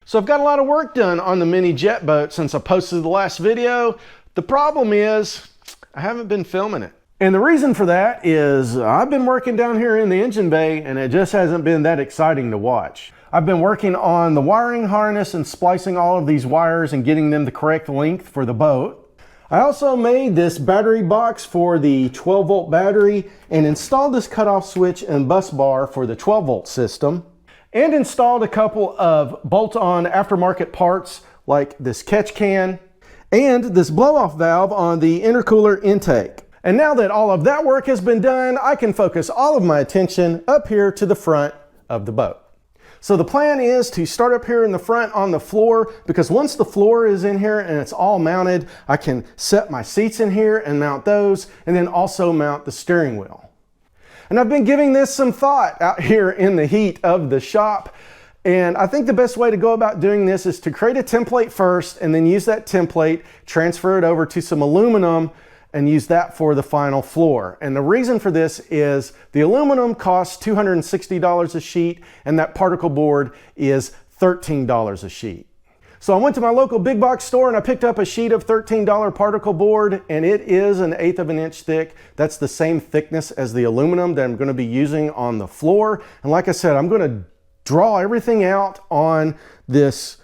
So I've got a lot of work done on the mini jet boat since I posted the last video. The problem is I haven't been filming it. And the reason for that is I've been working down here in the engine bay and it just hasn't been that exciting to watch. I've been working on the wiring harness and splicing all of these wires and getting them the correct length for the boat. I also made this battery box for the 12-volt battery and installed this cutoff switch and bus bar for the 12-volt system. And installed a couple of bolt-on aftermarket parts like this catch can and this blow-off valve on the intercooler intake. And now that all of that work has been done, I can focus all of my attention up here to the front of the boat. So the plan is to start up here in the front on the floor, because once the floor is in here and it's all mounted, I can set my seats in here and mount those, and then also mount the steering wheel. And I've been giving this some thought out here in the heat of the shop. And I think the best way to go about doing this is to create a template first and then use that template, transfer it over to some aluminum and use that for the final floor. And the reason for this is the aluminum costs $260 a sheet and that particle board is $13 a sheet. So I went to my local big box store and I picked up a sheet of $13 particle board, and it is 1/8 of an inch thick. That's the same thickness as the aluminum that I'm going to be using on the floor. And like I said, I'm going to draw everything out on this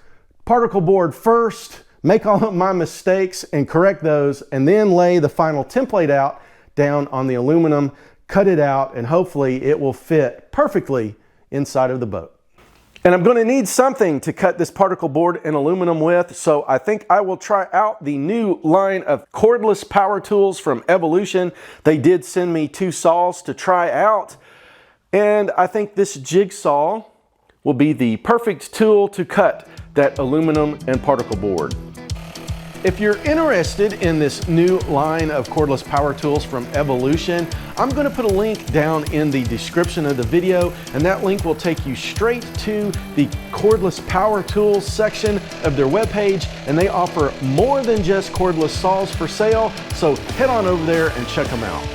particle board first, make all of my mistakes and correct those, and then lay the final template out down on the aluminum, cut it out, and hopefully it will fit perfectly inside of the boat. And I'm going to need something to cut this particle board in aluminum with, so I think I will try out the new line of cordless power tools from Evolution. They did send me 2 saws to try out, and I think this jigsaw will be the perfect tool to cut that aluminum and particle board. If you're interested in this new line of cordless power tools from Evolution, I'm going to put a link down in the description of the video, and that link will take you straight to the cordless power tools section of their webpage, and they offer more than just cordless saws for sale, so head on over there and check them out.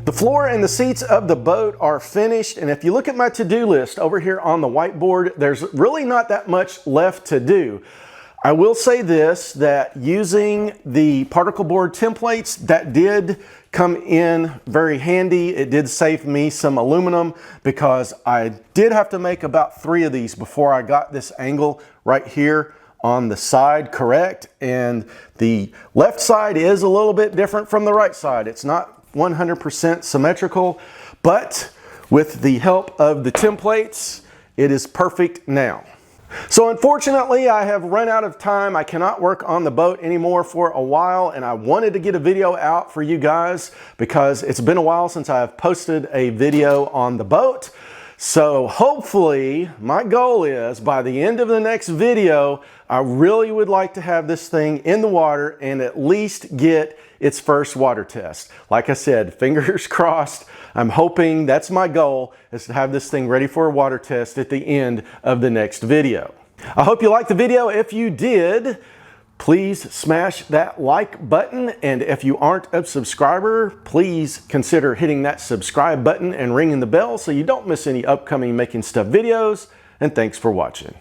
The floor and the seats of the boat are finished, and if you look at my to-do list over here on the whiteboard, there's really not that much left to do. I will say this, that using the particle board templates, that did come in very handy. It did save me some aluminum because I did have to make about 3 of these before I got this angle right here on the side correct. And the left side is a little bit different from the right side. It's not 100% symmetrical, but with the help of the templates, it is perfect now. So unfortunately, I have run out of time. I cannot work on the boat anymore for a while, and I wanted to get a video out for you guys because it's been a while since I have posted a video on the boat. So hopefully, my goal is by the end of the next video, I really would like to have this thing in the water and at least get its first water test. Like I said, fingers crossed. I'm hoping that's my goal, is to have this thing ready for a water test at the end of the next video. I hope you liked the video. If you did, please smash that like button. And if you aren't a subscriber, please consider hitting that subscribe button and ringing the bell so you don't miss any upcoming Making Stuff videos. And thanks for watching.